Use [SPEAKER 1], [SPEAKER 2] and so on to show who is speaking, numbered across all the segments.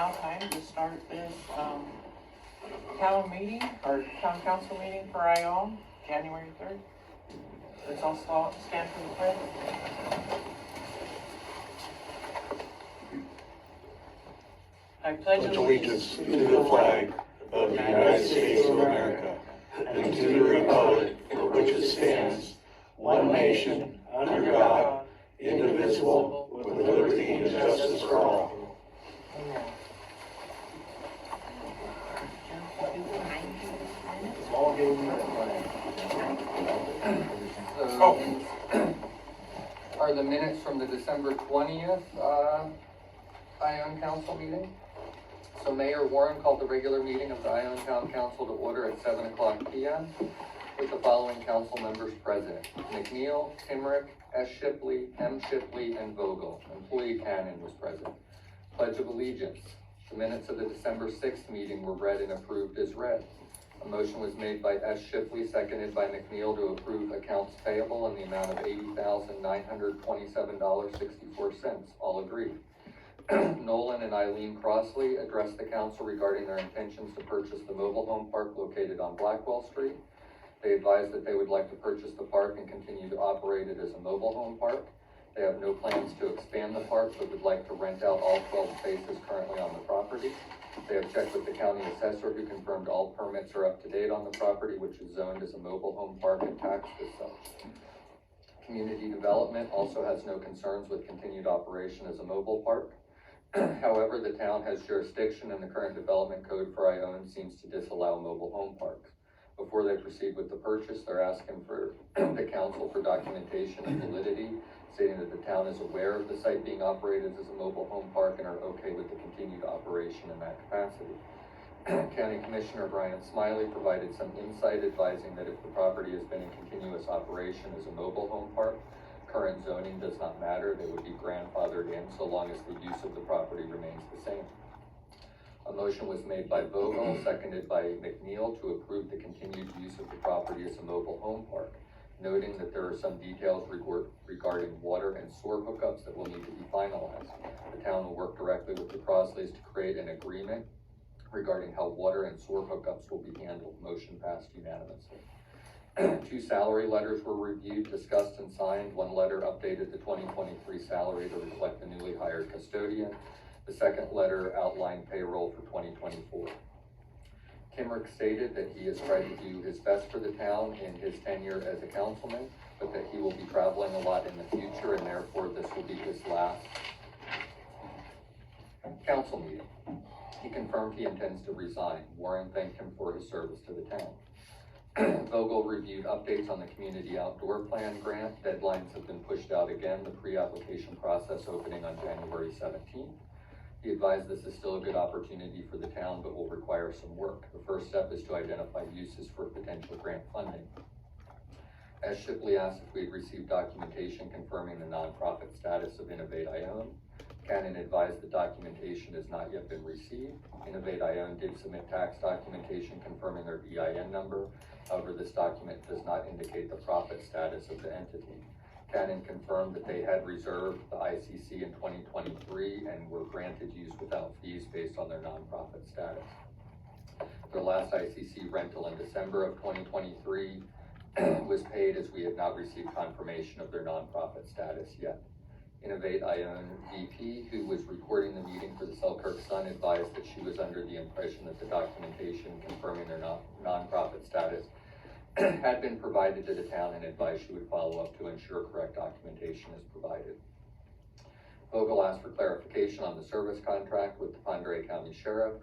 [SPEAKER 1] now time to start this, town meeting, or town council meeting for Ione, January 3rd. Let's all stand for the pledge. I pledge
[SPEAKER 2] allegiance to the flag of the United States of America and to the republic for which it stands, one nation, under God, indivisible, with liberty and justice for all.
[SPEAKER 1] Amen.
[SPEAKER 3] Are the minutes from the December 20th Ione Council meeting? So Mayor Warren called the regular meeting of the Ione Town Council to order at 7 o'clock p.m. with the following council members present: McNeil, Timrick, S. Shipley, M. Shipley, and Vogel. Employee Cannon was present. Pledge of Allegiance. The minutes of the December 6th meeting were read and approved as read. A motion was made by S. Shipley, seconded by McNeil, to approve accounts payable in the amount of $80,927.64. All agreed. Nolan and Eileen Crossley addressed the council regarding their intentions to purchase the mobile home park located on Blackwell Street. They advised that they would like to purchase the park and continue to operate it as a mobile home park. They have no plans to expand the park, but would like to rent out all 12 spaces currently on the property. They have checked with the county assessor, who confirmed all permits are up to date on the property, which is zoned as a mobile home park and taxed as such. Community Development also has no concerns with continued operation as a mobile park. However, the town has jurisdiction, and the current development code for Ione seems to disallow mobile home parks. Before they proceed with the purchase, they're asking for the council for documentation of validity, stating that the town is aware of the site being operated as a mobile home park and are okay with the continued operation in that capacity. County Commissioner Brian Smiley provided some insight, advising that if the property has been in continuous operation as a mobile home park, current zoning does not matter. They would be grandfathered in so long as the use of the property remains the same. A motion was made by Vogel, seconded by McNeil, to approve the continued use of the property as a mobile home park, noting that there are some details regarding water and sewer hookups that will need to be finalized. The town will work directly with the Crosleys to create an agreement regarding how water and sewer hookups will be handled. Motion passed unanimously. 2 salary letters were reviewed, discussed, and signed. One letter updated the 2023 salary to reflect the newly hired custodian. The second letter outlined payroll for 2024. Timrick stated that he has tried to do his best for the town in his tenure as a councilman, but that he will be traveling a lot in the future, and therefore this will be his last council meeting. He confirmed he intends to resign. Warren thanked him for his service to the town. Vogel reviewed updates on the community outdoor plan grant. Deadlines have been pushed out again, the pre-application process opening on January 17th. He advised this is still a good opportunity for the town, but will require some work. The first step is to identify uses for potential grant funding. As Shipley asked if we had received documentation confirming the nonprofit status of Innovate Ione. Cannon advised the documentation has not yet been received. Innovate Ione did submit tax documentation confirming their EIN number. However, this document does not indicate the profit status of the entity. Cannon confirmed that they had reserved the ICC in 2023 and were granted use without fees based on their nonprofit status. Their last ICC rental in December of 2023 was paid, as we have not received confirmation of their nonprofit status yet. Innovate Ione VP, who was recording the meeting for the Selkirk Sun, advised that she was under the impression that the documentation confirming their nonprofit status had been provided to the town, and advised she would follow up to ensure correct documentation is provided. Vogel asked for clarification on the service contract with the Pondere County Sheriff.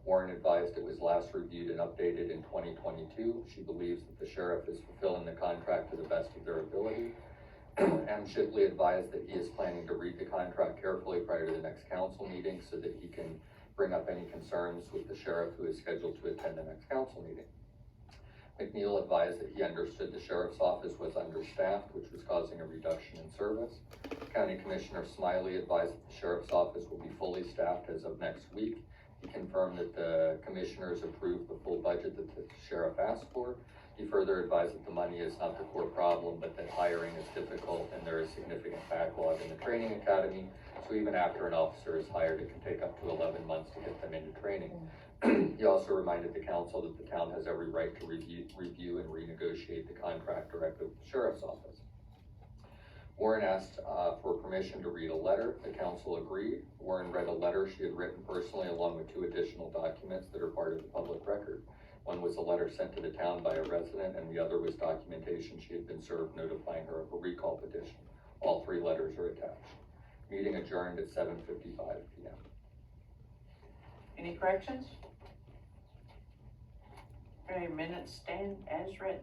[SPEAKER 3] Warren advised it was last reviewed and updated in 2022. She believes that the sheriff is fulfilling the contract to the best of their ability. M. Shipley advised that he is planning to read the contract carefully prior to the next council meeting so that he can bring up any concerns with the sheriff, who is scheduled to attend the next council meeting. McNeil advised that he understood the sheriff's office was understaffed, which was causing a reduction in service. County Commissioner Smiley advised that the sheriff's office will be fully staffed as of next week. He confirmed that the commissioners approved the full budget that the sheriff asked for. He further advised that the money is not the core problem, but that hiring is difficult and there is significant backlog in the training academy. So even after an officer is hired, it can take up to 11 months to get them into training. He also reminded the council that the town has every right to review and renegotiate the contract directly with the sheriff's office. Warren asked for permission to read a letter. The council agreed. Warren read a letter she had written personally along with 2 additional documents that are part of the public record. One was a letter sent to the town by a resident, and the other was documentation she had been served notifying her of a recall petition. All 3 letters are attached. Meeting adjourned at 7:55 p.m.
[SPEAKER 1] Any corrections? Okay, minutes stand as read.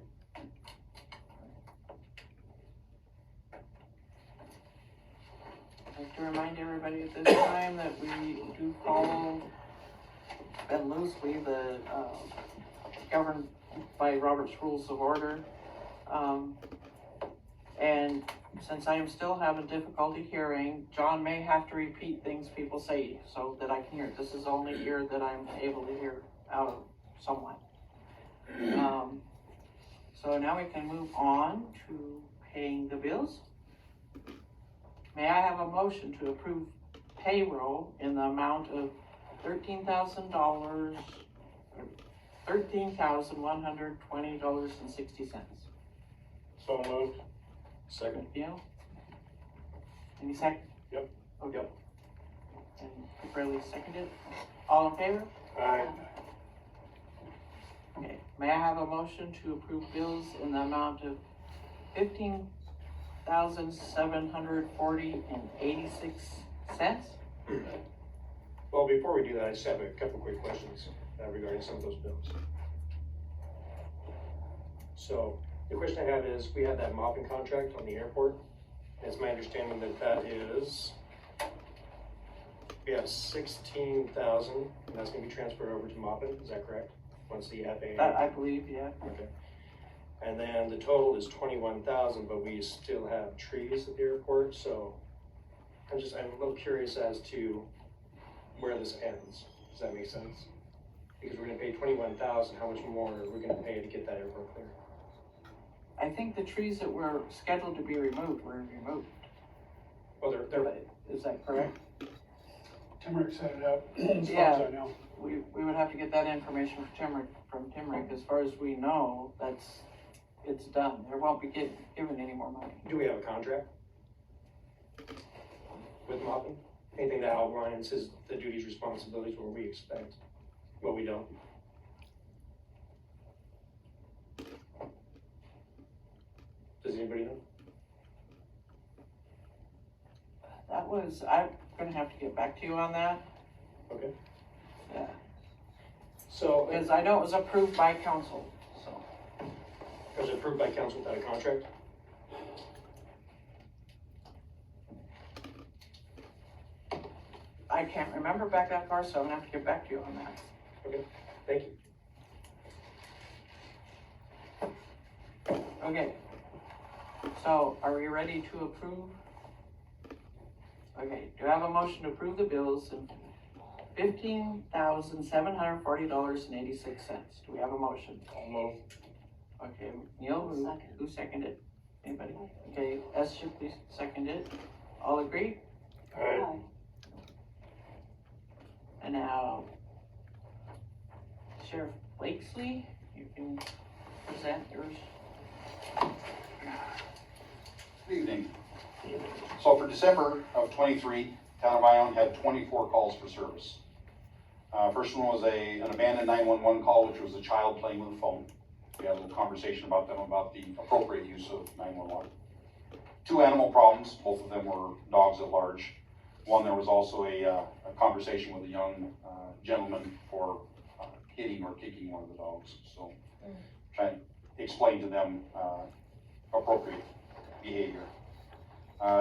[SPEAKER 1] I'd like to remind everybody at this time that we do follow and loosely the, governed by Robert's Rules of Order. And since I am still having difficulty hearing, John may have to repeat things people say so that I can hear. This is the only ear that I'm able to hear out of somewhat. So now we can move on to paying the bills. May I have a motion to approve payroll in the amount of $13,120.60.
[SPEAKER 2] So moved. Second.
[SPEAKER 1] Neil? Any second?
[SPEAKER 2] Yep.
[SPEAKER 1] Okay. And Kimberly seconded. All in favor?
[SPEAKER 2] Aye.
[SPEAKER 1] Okay. May I have a motion to approve bills in the amount of $15,740.86?
[SPEAKER 2] Well, before we do that, I just have a couple quick questions regarding some of those bills. So, the question I have is, we have that mopping contract on the airport. It's my understanding that that is, we have 16,000, and that's gonna be transferred over to mopping, is that correct? Once the FAA.
[SPEAKER 1] I believe, yeah.
[SPEAKER 2] Okay. And then the total is 21,000, but we still have trees at the airport, so I'm a little curious as to where this ends. Does that make sense? Because we're gonna pay 21,000, how much more are we gonna pay to get that airport clear?
[SPEAKER 1] I think the trees that were scheduled to be removed were removed.
[SPEAKER 2] Well, they're
[SPEAKER 1] Is that correct?
[SPEAKER 4] Timmerick set it up, as
[SPEAKER 1] Yeah.
[SPEAKER 4] far as I know.
[SPEAKER 1] We would have to get that information from Timmerick. As far as we know, it's done. There won't be given any more money.
[SPEAKER 2] do we have a contract with mopping? Anything that outlines the duties, responsibilities, what we expect, what we don't? Does anybody know?
[SPEAKER 1] I'm gonna have to get back to you on that.
[SPEAKER 2] Okay.
[SPEAKER 1] Yeah.
[SPEAKER 2] So,
[SPEAKER 1] Because I know it was approved by council, so.
[SPEAKER 2] was it approved by council without a contract?
[SPEAKER 1] I can't remember back that far, so I'm gonna have to get back to you on that.
[SPEAKER 2] Okay, thank you.
[SPEAKER 1] Okay. So are we ready to approve? Okay, do I have a motion to approve the bills in $15,740.86? Do we have a motion?
[SPEAKER 2] I'll move.
[SPEAKER 1] Okay, Neil, who seconded? Anybody? Okay, S. Shipley seconded. All agree?
[SPEAKER 2] Aye.
[SPEAKER 1] And now, Sheriff Blakesley, you can present yours.
[SPEAKER 5] Good evening. So for December of '23, Town of Ione had 24 calls for service. First one was an abandoned 911 call, which was a child playing with a phone. We had a little conversation about them about the appropriate use of 911. 2 animal problems, both of them were dogs at large. One, there was also a conversation with a young gentleman for hitting or kicking one of the dogs. So trying to explain to them appropriate behavior.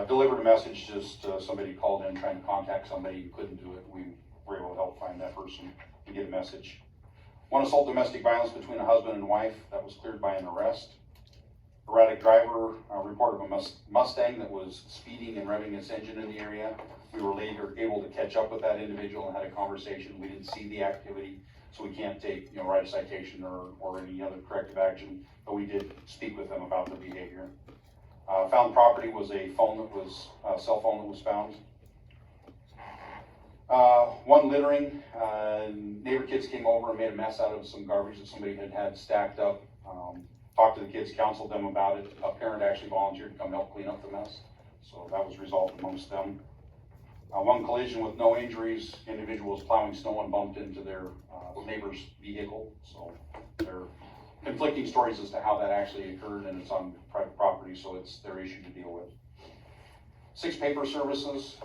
[SPEAKER 5] Delivered a message, just somebody called in trying to contact somebody who couldn't do it. We were able to help find that person and get a message. One assault domestic violence between a husband and wife, that was cleared by an arrest. Erratic driver reported a Mustang that was speeding and revving its engine in the area. We were later able to catch up with that individual and had a conversation. We didn't see the activity, so we can't take, write a citation or any other corrective action, but we did speak with them about the behavior. Found property was a cell phone that was found. One littering, neighbor kids came over and made a mess out of some garbage that somebody had stacked up. Talked to the kids, counseled them about it. A parent actually volunteered to come help clean up the mess, so that was resolved amongst them. One collision with no injuries, individuals plowing snow and bumped into their neighbor's vehicle, so there are conflicting stories as to how that actually occurred, and it's on private property, so it's their issue to deal with. 6 paper services,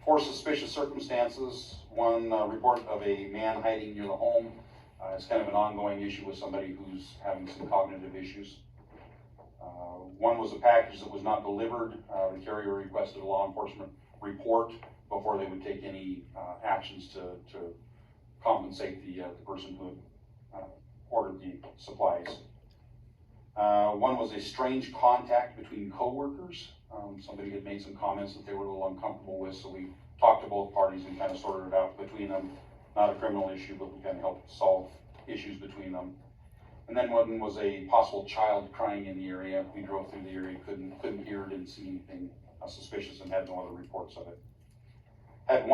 [SPEAKER 5] 4 suspicious circumstances, 1 report of a man hiding near the home. It's kind of an ongoing issue with somebody who's having some cognitive issues. 1 was a package that was not delivered. The carrier requested a law enforcement report before they would take any actions to compensate the person who had ordered the supplies. 1 was a strange contact between co-workers. Somebody had made some comments that they were a little uncomfortable with, so we talked to both parties and kind of sorted it out between them. Not a criminal issue, but we kind of helped solve issues between them. And then 1 was a possible child crying in the area. We drove through the area, couldn't hear, didn't see anything suspicious, and had no other reports of it. Had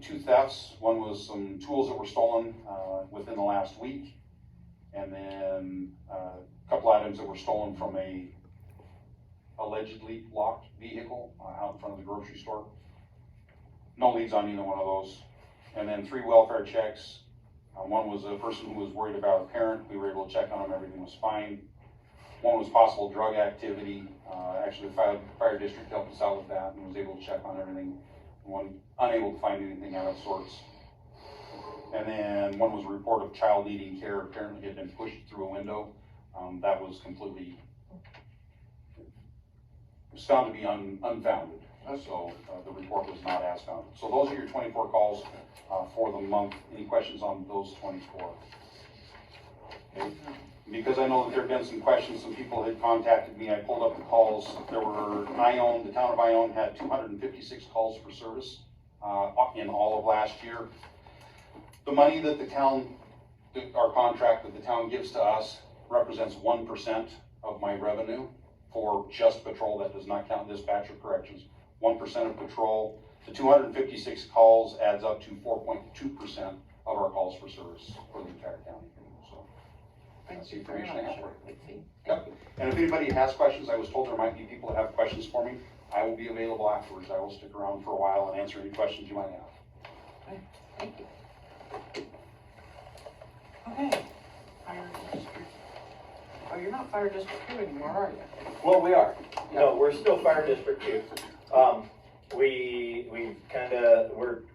[SPEAKER 5] 2 thefts. 1 was some tools that were stolen within the last week, and then a couple items that were stolen from a allegedly locked vehicle out in front of the grocery store. No leads on either one of those. And then 3 welfare checks. 1 was a person who was worried about a parent. We were able to check on him, everything was fine. 1 was possible drug activity. Actually, the fire district helped us out with that and was able to check on everything. 1 unable to find anything out of sorts. And then 1 was a report of child needing care. Apparently had been pushed through a window. That was completely, was found to be unfounded. So the report was not as founded. So those are your 24 calls for the month. Any questions on those 24? Okay. Because I know that there have been some questions, some people had contacted me, I pulled up the calls. There were, the town of Ione had 256 calls for service in all of last year. The money that the town, our contract that the town gives to us represents 1% of my revenue for just patrol. That does not count dispatch or corrections. 1% of patrol. The 256 calls adds up to 4.2% of our calls for service for the entire county. So that's the information I have for you. Yep. And if anybody has questions, I was told there might be people that have questions for me. I will be available afterwards. I will stick around for a while and answer any questions you might have.
[SPEAKER 1] Okay, thank you. Okay, fire district. Oh, you're not fire district 2 anymore, are you?
[SPEAKER 6] Well, we are. No, we're still Fire District 2.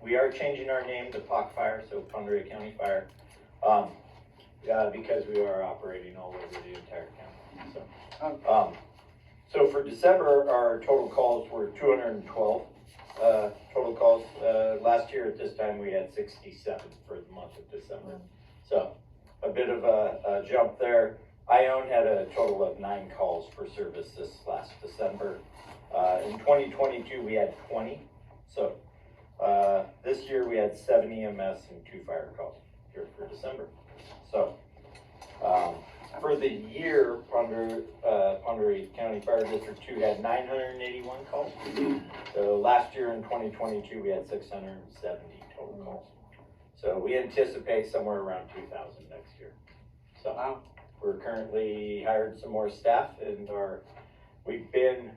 [SPEAKER 6] We are changing our name to POC Fire, so Ponderay County Fire, because we are operating all over the entire county. So for December, our total calls were 212 total calls. Last year at this time, we had 67 for the month of December. So a bit of a jump there. Ione had a total of 9 calls for service this last December. In 2022, we had 20. So this year we had 7 EMS and 2 fire calls here for December. So for the year, Ponderay County Fire District 2 had 981 calls. So last year in 2022, we had 670 total calls. So we anticipate somewhere around 2,000 next year. So
[SPEAKER 1] Wow.
[SPEAKER 6] We're currently hired some more staff, and we've been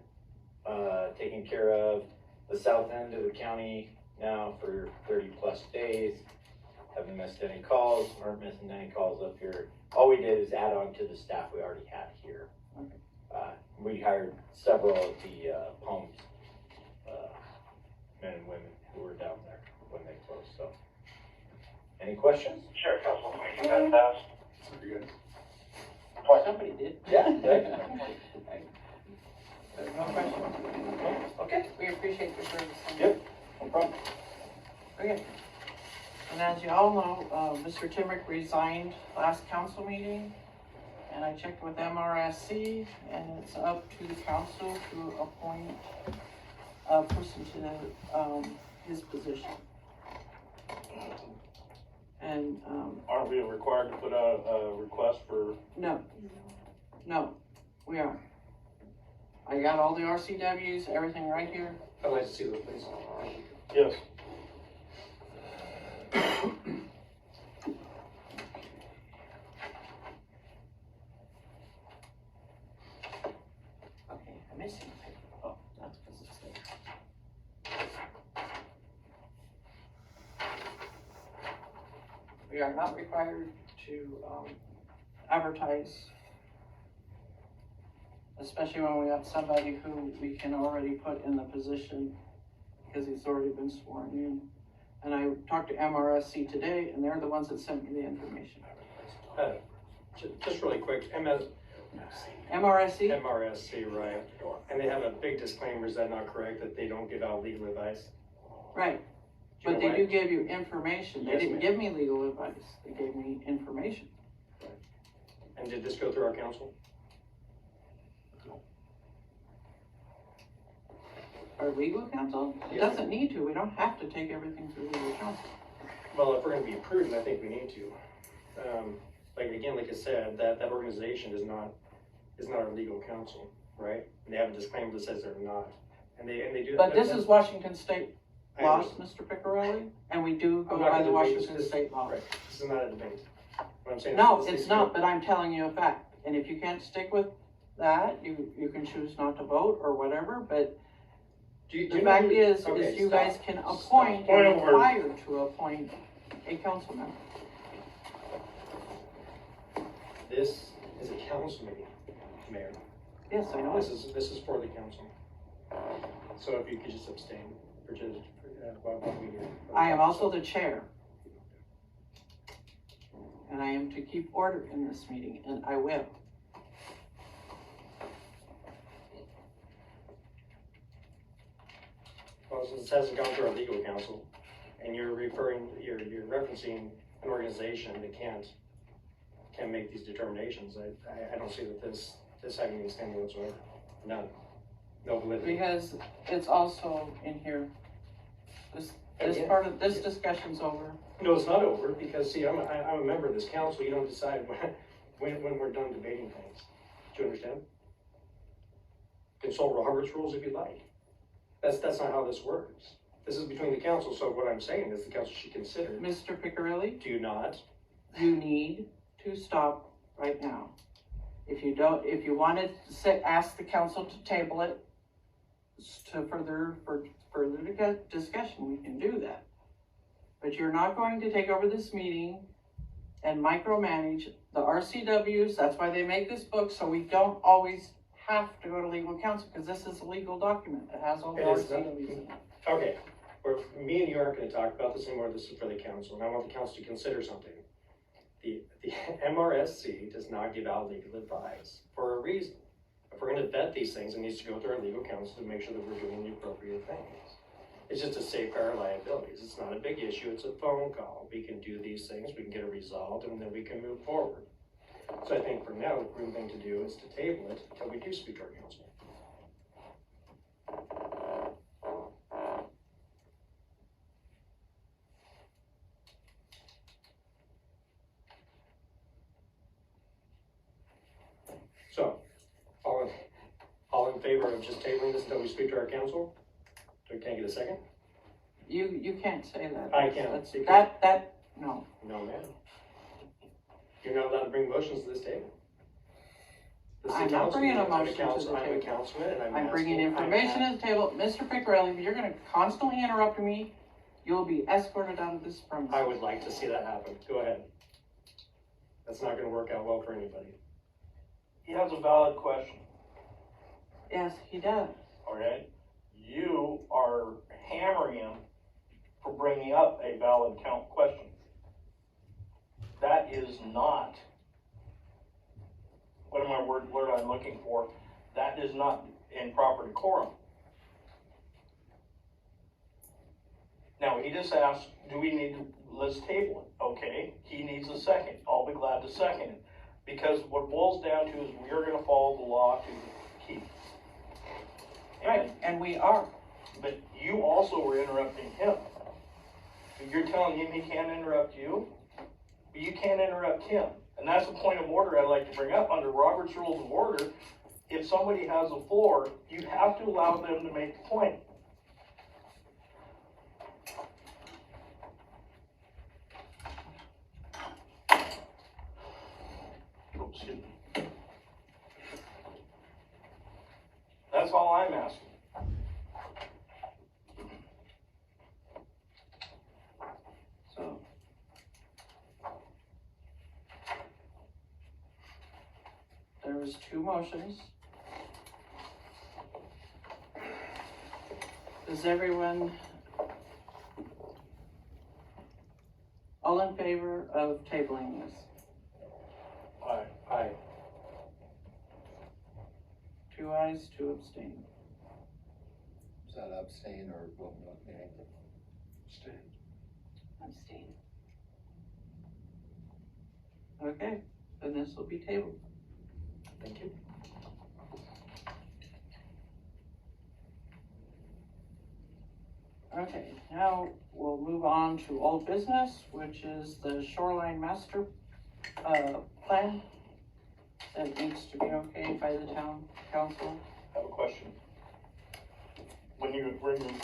[SPEAKER 6] taking care of the south end of the county now for 30 plus days. Haven't missed any calls, aren't missing any calls up here. All we did is add on to the staff we already had here. We hired several of the pumps, men and women who were down there when they closed. So, any questions?
[SPEAKER 2] Sure, Councilman, you got that?
[SPEAKER 5] Pretty good.
[SPEAKER 1] Somebody did.
[SPEAKER 6] Yeah.
[SPEAKER 1] There's no question.
[SPEAKER 6] Okay.
[SPEAKER 1] We appreciate your service.
[SPEAKER 6] Yep. No problem.
[SPEAKER 1] Okay. And as you all know, Mr. Timrick resigned last council meeting, and I checked with MRSC, and it's up to the council to appoint a person to his position. And,
[SPEAKER 2] Aren't we required to put out a request for?
[SPEAKER 1] no, we are. I got all the RCWs, everything right here.
[SPEAKER 7] I'd like to see those, please.
[SPEAKER 2] Yes.
[SPEAKER 1] Okay, I'm missing a paper. Oh, that's because it's there. We are not required to, advertise, especially when we have somebody who we can already put in the position because he's already been sworn in. And I talked to MRSC today, and they're the ones that sent me the information.
[SPEAKER 7] Just really quick,
[SPEAKER 1] MRSC?
[SPEAKER 7] MRSC, right? And they have a big disclaimer, is that not correct, that they don't give out legal advice?
[SPEAKER 1] Right,
[SPEAKER 7] Do you
[SPEAKER 1] but
[SPEAKER 7] know
[SPEAKER 1] they
[SPEAKER 7] why?
[SPEAKER 1] do give you information. They
[SPEAKER 7] Yes,
[SPEAKER 1] didn't
[SPEAKER 7] ma'am.
[SPEAKER 1] give me legal advice. They gave me information.
[SPEAKER 7] And did this go through our council?
[SPEAKER 1] Our legal counsel, it
[SPEAKER 7] Yes.
[SPEAKER 1] doesn't need to. We don't have to take everything through legal counsel.
[SPEAKER 7] Well, if we're gonna be prudent, I think we need to. Like, again, like I said, that organization is not our legal counsel, right? And they have a disclaimer that says they're not. And they do.
[SPEAKER 1] But this is Washington State
[SPEAKER 7] I
[SPEAKER 1] laws,
[SPEAKER 7] understand.
[SPEAKER 1] Mr. Piccarelli, and we do go
[SPEAKER 7] I'm not
[SPEAKER 1] by
[SPEAKER 7] gonna
[SPEAKER 1] the
[SPEAKER 7] debate
[SPEAKER 1] Washington
[SPEAKER 7] this.
[SPEAKER 1] State law.
[SPEAKER 7] Right, this is not a debate. What I'm saying is
[SPEAKER 1] No,
[SPEAKER 7] this
[SPEAKER 1] it's
[SPEAKER 7] needs to
[SPEAKER 1] not,
[SPEAKER 7] go-
[SPEAKER 1] but I'm telling you a fact. And if you can't stick with that, you can choose not to vote or whatever, but
[SPEAKER 7] Do you
[SPEAKER 1] the
[SPEAKER 7] know
[SPEAKER 1] fact
[SPEAKER 7] who-
[SPEAKER 1] is
[SPEAKER 7] okay,
[SPEAKER 1] you
[SPEAKER 7] stop.
[SPEAKER 1] guys can
[SPEAKER 7] Stop.
[SPEAKER 1] appoint,
[SPEAKER 2] Point
[SPEAKER 1] you're
[SPEAKER 2] of order.
[SPEAKER 1] required to appoint a council member.
[SPEAKER 7] This is a council meeting, Mayor.
[SPEAKER 1] Yes, I know.
[SPEAKER 7] This is for the council. So if you could just abstain for just, while we hear.
[SPEAKER 1] I am also the chair. And I am to keep order in this meeting, and I will.
[SPEAKER 7] Well, since this hasn't gone through our legal counsel, and you're referencing an organization that can't make these determinations, I don't see that this having any standing whatsoever. None. No validity.
[SPEAKER 1] Because it's also in here. This
[SPEAKER 7] Again,
[SPEAKER 1] part of, this discussion's over.
[SPEAKER 7] No, it's not over, because see, I'm a member of this council, you don't decide when we're done debating things. Do you understand? Consult Robert's rules if you like. That's not how this works. This is between the council, so what I'm saying is the council should consider.
[SPEAKER 1] Mr. Piccarelli,
[SPEAKER 7] Do you not?
[SPEAKER 1] you need to stop right now. If you wanted to ask the council to table it to further discussion, we can do that. But you're not going to take over this meeting and micromanage the RCWs. That's why they make this book, so we don't always have to go to legal counsel, because this is a legal document. It has all the
[SPEAKER 7] It is not.
[SPEAKER 1] RCWs in it.
[SPEAKER 7] Okay, me and you aren't gonna talk about this anymore, this is for the council, and I want the council to consider something. The MRSC does not give out legal advice for a reason. If we're gonna vet these things, it needs to go through our legal counsel to make sure that we're doing the appropriate things. It's just to safeguard our liabilities, it's not a big issue, it's a phone call, we can do these things, we can get it resolved, and then we can move forward. So I think for now, the prudent thing to do is to table it until we do speak to our council. So, all in favor of just tabling this until we speak to our council? So can I get a second?
[SPEAKER 1] You can't say that.
[SPEAKER 7] I can't.
[SPEAKER 1] That's- no.
[SPEAKER 7] No, ma'am. You're not allowed to bring motions to this table. This is a
[SPEAKER 1] I'm not
[SPEAKER 7] council
[SPEAKER 1] bringing a
[SPEAKER 7] meeting. I'm
[SPEAKER 1] motion to the
[SPEAKER 7] I'm a
[SPEAKER 1] table.
[SPEAKER 7] councilman and
[SPEAKER 1] I'm bringing information to the table. Mr. Piccarelli, if you're gonna constantly interrupt me, you'll be escorted out of this premises.
[SPEAKER 7] I would like to see that happen. Go ahead. That's not gonna work out well for anybody.
[SPEAKER 2] He has a valid question,
[SPEAKER 1] Yes, he does.
[SPEAKER 2] all right? You are hammering him for bringing up a valid question. That is not, what am I word I'm looking for? That is not in proper decorum. Now, he just asked, do we need to, let's table it, okay? He needs a second, I'll be glad to second it. Because what it boils down to is we are gonna follow the law to the T.
[SPEAKER 1] Right, and we are.
[SPEAKER 2] But you also were interrupting him. You're telling him he can't interrupt you?
[SPEAKER 8] but you can't interrupt him. And that's a point of order I'd like to bring up. Under Robert's Rules of Order, if somebody has the floor, you have to allow them to make the point. Oh, excuse me. That's all I'm asking.
[SPEAKER 1] So. There was two motions. Does everyone, all in favor of tabling this?
[SPEAKER 7] Aye.
[SPEAKER 1] 2 ayes, 2 abstain.
[SPEAKER 3] Is that abstain or vote not nay?
[SPEAKER 1] Abstain. Okay, then this will be tabled.
[SPEAKER 7] Thank you.
[SPEAKER 1] Okay, now we'll move on to old business, which is the shoreline master, plan that needs to be okayed by the town council.
[SPEAKER 8] I have a question. When you bring them,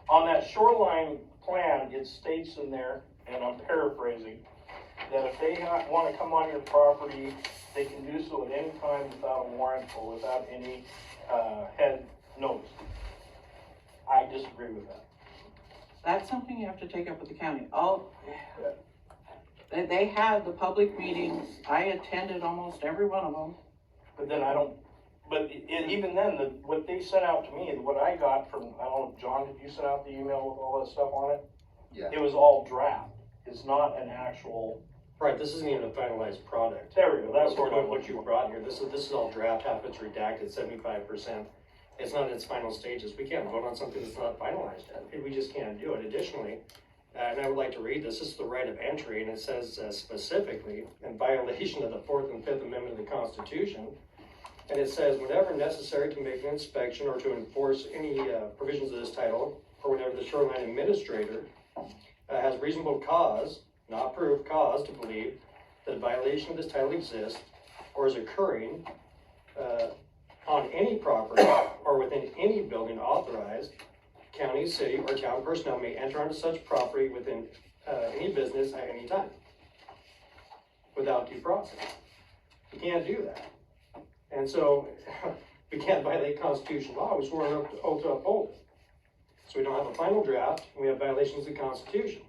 [SPEAKER 8] on that shoreline plan, it states in there, and I'm paraphrasing, that if they want to come on your property, they can do so at any time without a warrant or without any head notice. I disagree with that.
[SPEAKER 1] That's something you have to take up with the county. They had the public meetings. I attended almost every one of them.
[SPEAKER 8] But then I don't, but even then, what they sent out to me, what I got from, I don't know, John, did you send out the email with all that stuff on it?
[SPEAKER 3] Yeah.
[SPEAKER 8] It was all draft. It's not an actual.
[SPEAKER 7] Right, this isn't even a finalized product.
[SPEAKER 8] There we go. That's
[SPEAKER 7] Sort
[SPEAKER 8] what
[SPEAKER 7] of what you brought here. This is all draft, half it's redacted, 75%. It's not in its final stages. We can't vote on something that's not finalized yet. We just can't do it. Additionally, and I would like to read this. This is the right of entry, and it says specifically, in violation of the 4th and 5th Amendment of the Constitution, and it says, whenever necessary to make an inspection or to enforce any provisions of this title, or whenever the shoreline administrator has reasonable cause, not proved cause, to believe that a violation of this title exists or is occurring on any property or within any building authorized, county, city, or town personnel may enter onto such property within any business at any time without due process. You can't do that. And so we can't violate constitutional law. We swore an oath to uphold it. So we don't have a final draft, and we have violations of the Constitution.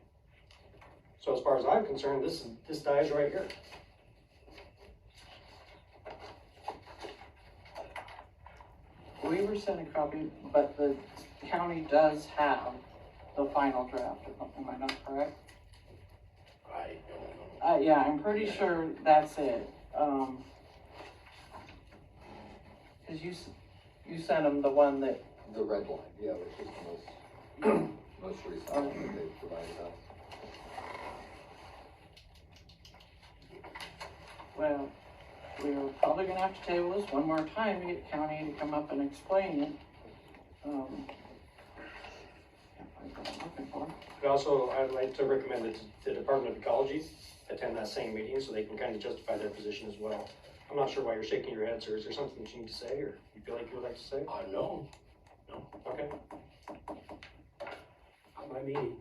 [SPEAKER 7] So as far as I'm concerned, this dies right here.
[SPEAKER 1] We were sent a copy, but the county does have the final draft. Am I not correct?
[SPEAKER 2] I don't know.
[SPEAKER 1] Yeah, I'm pretty sure that's it. Cause you sent them the one that,
[SPEAKER 3] The red line, yeah, which is the most, most recent one that they've provided us.
[SPEAKER 1] well, we're probably gonna have to table this one more time to get county to come up and explain it. Can't find what I'm looking for.
[SPEAKER 7] But also, I'd like to recommend that the Department of Ecology attend that same meeting so they can kind of justify their position as well. I'm not sure why you're shaking your head, sir. Is there something that you need to say, or you feel like you would like to say?
[SPEAKER 2] No,
[SPEAKER 7] Okay.
[SPEAKER 2] not my meeting.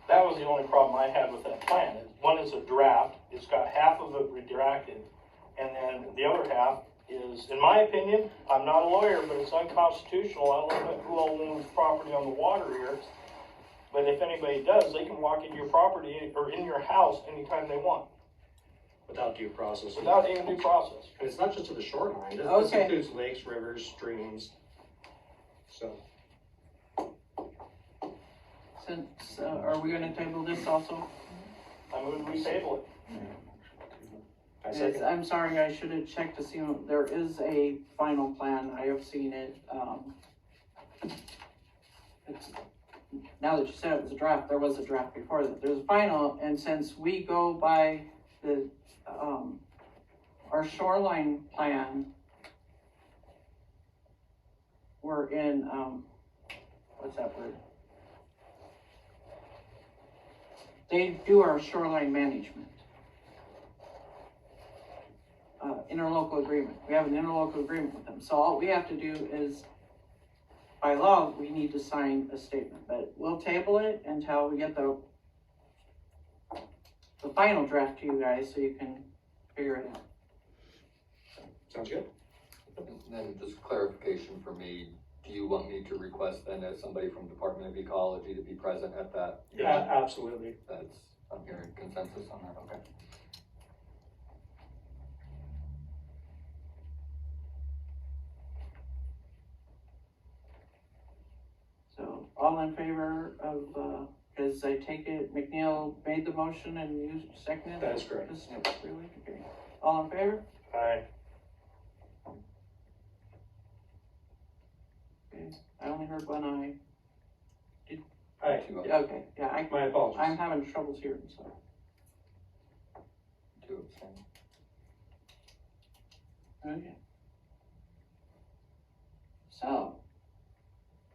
[SPEAKER 8] That was the only problem I had with that plan. One is a draft, it's got half of it redacted, and then the other half is, in my opinion, I'm not a lawyer, but it's unconstitutional. I don't know who all owns property on the water here, but if anybody does, they can walk into your property or in your house anytime they want,
[SPEAKER 7] Without due process.
[SPEAKER 8] without any due process.
[SPEAKER 7] And it's not just to the shoreline. This
[SPEAKER 1] Okay.
[SPEAKER 7] includes lakes, rivers, streams. So,
[SPEAKER 1] Since, are we gonna table this also?
[SPEAKER 8] I move we table it.
[SPEAKER 7] I
[SPEAKER 1] Yes,
[SPEAKER 7] second.
[SPEAKER 1] I'm sorry, I should have checked to see, there is a final plan, I have seen it, it's, now that you said it was a draft, there was a draft before that, there's a final, and since we go by the, our shoreline plan, we're in, what's that word? they do our shoreline management. Interlocal agreement. We have an interlocal agreement with them. So all we have to do is, by law, we need to sign a statement, but we'll table it until we get the final draft to you guys so you can figure it out.
[SPEAKER 7] Sounds good?
[SPEAKER 3] And then just clarification for me, do you want me to request then as somebody from Department of Ecology to be present at that?
[SPEAKER 7] Absolutely.
[SPEAKER 3] That's, I'm hearing consensus on that, okay.
[SPEAKER 1] So all in favor of, cause I take it McNeil made the motion and you seconded it?
[SPEAKER 7] That is correct.
[SPEAKER 1] Just really, okay. All in favor?
[SPEAKER 7] Aye.
[SPEAKER 1] Okay, I only heard one aye.
[SPEAKER 7] Aye.
[SPEAKER 3] Two
[SPEAKER 1] Okay, yeah,
[SPEAKER 7] My apologies.
[SPEAKER 1] I'm having troubles hearing, so.
[SPEAKER 3] abstain.
[SPEAKER 1] Okay. So,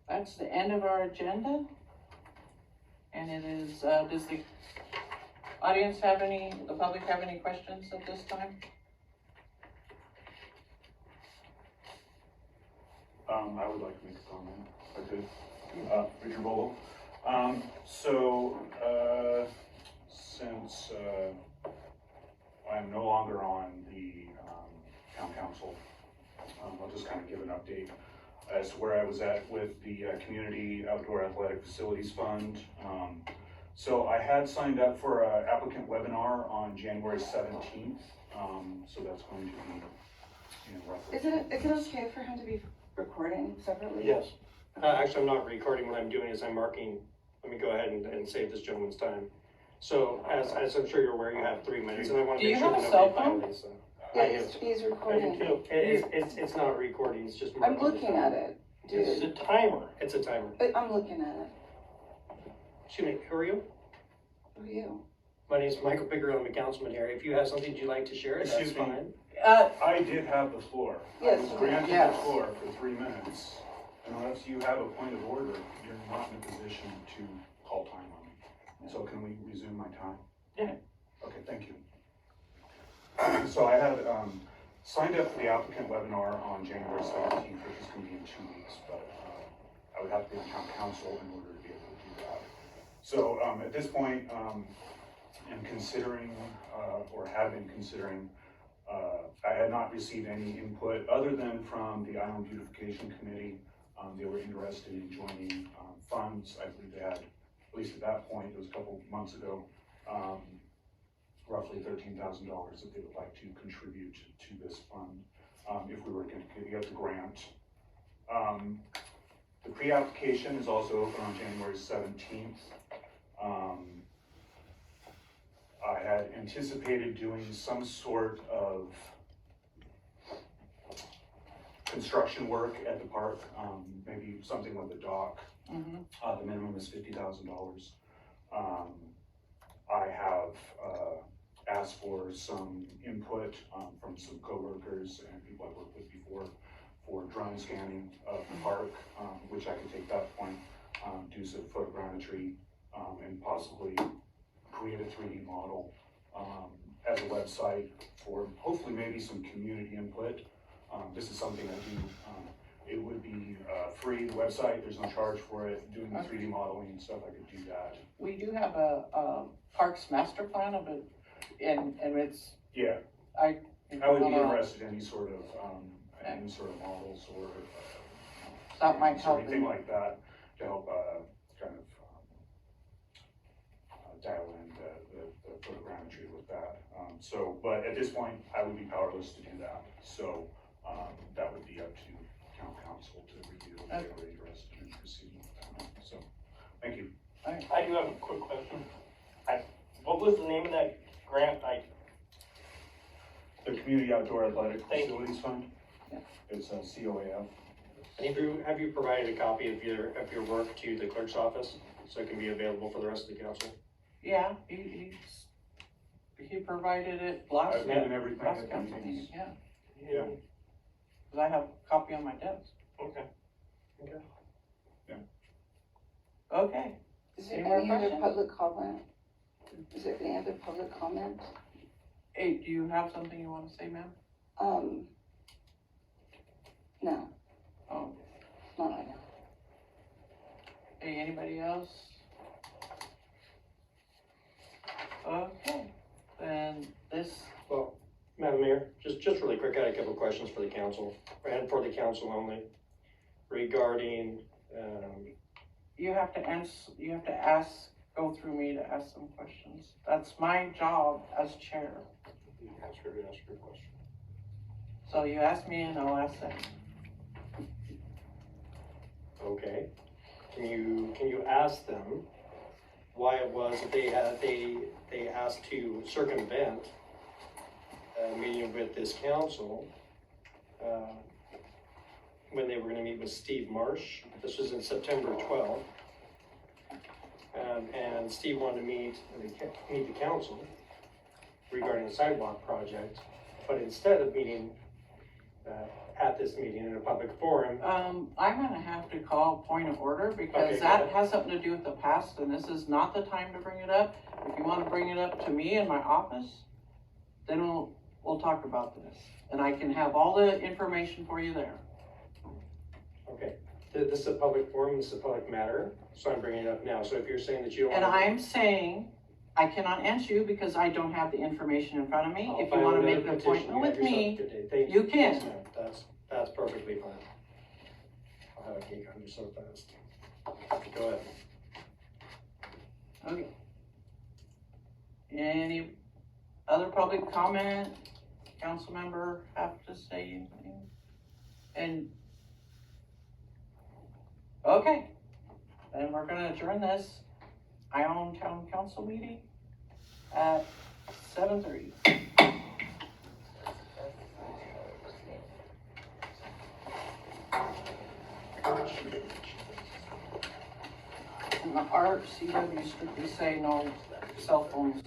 [SPEAKER 1] that's the end of our agenda. And it is, does the audience have the public have any questions at this time?
[SPEAKER 9] I would like to make a comment, if I could. Richard Vogel. Since I'm no longer on the town council, I'll just kind of give an update as to where I was at with the Community Outdoor Athletic Facilities Fund. So I had signed up for an applicant webinar on January 17th. So that's going to be, roughly.
[SPEAKER 10] Is it okay for him to be recording separately?
[SPEAKER 7] Yes. Actually, I'm not recording. What I'm doing is I'm marking, let me go ahead and save this gentleman's time. So as I'm sure you're aware, you have 3 minutes and I want to
[SPEAKER 1] Do
[SPEAKER 7] make
[SPEAKER 1] you
[SPEAKER 7] sure
[SPEAKER 1] have
[SPEAKER 7] that
[SPEAKER 1] a cell
[SPEAKER 7] nobody
[SPEAKER 1] phone?
[SPEAKER 7] violates that.
[SPEAKER 10] Yeah, he's recording.
[SPEAKER 7] It's not recording, it's just marking.
[SPEAKER 10] I'm looking at it,
[SPEAKER 8] It's
[SPEAKER 10] dude.
[SPEAKER 8] a timer.
[SPEAKER 7] It's a timer.
[SPEAKER 10] I'm looking at it.
[SPEAKER 7] Excuse me, who are you?
[SPEAKER 10] Who are you?
[SPEAKER 7] My name is Michael Pickering, I'm a councilman here. If you have something you'd like to share, that's
[SPEAKER 9] Excuse me.
[SPEAKER 7] fine.
[SPEAKER 9] I did have the floor.
[SPEAKER 10] Yes,
[SPEAKER 9] I was
[SPEAKER 10] you
[SPEAKER 9] granted
[SPEAKER 1] did.
[SPEAKER 9] the floor for 3 minutes. Unless you have a point of order, you're not in a position to call time on me. So can we resume my time?
[SPEAKER 1] Yeah.
[SPEAKER 9] Okay, thank you. So I had signed up for the applicant webinar on January 17th, which is going to be in 2 weeks, but I would have to be on town council in order to be able to do that. So at this point, I'm considering, or have been considering, I had not received any input other than from the Island Beautification Committee. They were interested in joining funds. I believe they had, at least at that point, it was a couple months ago, roughly $13,000 that they would like to contribute to this fund if we were going to get the grant. The pre-application is also open on January 17th. I had anticipated doing some sort of construction work at the park, maybe something with a dock.
[SPEAKER 1] Mm-hmm.
[SPEAKER 9] The minimum is $50,000. I have asked for some input from some coworkers and people I've worked with before for drone scanning of the park, which I could take that point, do some photogrammetry, and possibly create a 3D model as a website for hopefully maybe some community input. This is something I do. It would be free, the website, there's no charge for it. Doing the 3D modeling and stuff, I could do that.
[SPEAKER 1] We do have a parks master plan of it, and it's,
[SPEAKER 9] Yeah,
[SPEAKER 1] I
[SPEAKER 9] I would be interested in any sort of models or
[SPEAKER 1] That might
[SPEAKER 9] or
[SPEAKER 1] help
[SPEAKER 9] anything
[SPEAKER 1] in-
[SPEAKER 9] like that to help kind of dial in the photogrammetry with that. But at this point, I would be powerless to do that. So that would be up to town council to review if they were interested in proceeding with that. So, thank you.
[SPEAKER 8] I do have a quick question. What was the name of that grant?
[SPEAKER 9] The Community Outdoor Athletic
[SPEAKER 8] Thank you.
[SPEAKER 9] Facilities Fund.
[SPEAKER 1] Yeah.
[SPEAKER 9] It's COAF.
[SPEAKER 7] And have you provided a copy of your work to the clerk's office so it can be available for the rest of the council?
[SPEAKER 1] Yeah, he provided it last,
[SPEAKER 9] I've given everything
[SPEAKER 1] last
[SPEAKER 9] at the
[SPEAKER 1] council
[SPEAKER 9] meetings.
[SPEAKER 1] meeting, yeah.
[SPEAKER 9] Yeah.
[SPEAKER 1] Cause I have a copy on my desk.
[SPEAKER 8] Okay.
[SPEAKER 1] Okay,
[SPEAKER 10] Is there
[SPEAKER 1] Any more
[SPEAKER 10] any other
[SPEAKER 1] questions?
[SPEAKER 10] public comment? Is there any other public comment?
[SPEAKER 1] Hey, do you have something you wanna say, ma'am?
[SPEAKER 10] No,
[SPEAKER 1] Oh,
[SPEAKER 10] not right now.
[SPEAKER 1] hey, anybody else? Okay, then this,
[SPEAKER 7] Well, Madam Mayor, just really quick, I had a couple of questions for the council, and for the council only, regarding,
[SPEAKER 1] you have to ask, go through me to ask some questions. That's my job as chair.
[SPEAKER 7] ask your question.
[SPEAKER 1] So you ask me and I'll ask them.
[SPEAKER 7] Okay, can you ask them why it was that they asked to circumvent a meeting with this council, when they were gonna meet with Steve Marsh? This was in September 12th. And Steve wanted to meet the council regarding the sidewalk project, but instead of meeting, at this meeting in a public forum.
[SPEAKER 1] I'm gonna have to call point of order
[SPEAKER 7] Okay,
[SPEAKER 1] because
[SPEAKER 7] go
[SPEAKER 1] that
[SPEAKER 7] ahead.
[SPEAKER 1] has something to do with the past and this is not the time to bring it up. If you wanna bring it up to me in my office, then we'll talk about this. And I can have all the information for you there.
[SPEAKER 7] Okay, this is a public forum, this is a public matter, so I'm bringing it up now. So if you're saying that you don't
[SPEAKER 1] And
[SPEAKER 7] want to.
[SPEAKER 1] I'm saying, I cannot answer you because I don't have the information in front of me.
[SPEAKER 7] I'll
[SPEAKER 1] If you
[SPEAKER 7] file
[SPEAKER 1] wanna
[SPEAKER 7] another
[SPEAKER 1] make an
[SPEAKER 7] petition.
[SPEAKER 1] appointment
[SPEAKER 7] You have
[SPEAKER 1] with me,
[SPEAKER 7] yourself a good day. Thank
[SPEAKER 1] you can.
[SPEAKER 7] Yes, ma'am. That's perfectly fine. I'll have a cake on you so fast. Go ahead.
[SPEAKER 1] Okay. Any other public comment? Council member have to say anything? And, okay, then we're gonna adjourn this Ione Town Council meeting at 7:30. And the RCW strictly say no cell phones.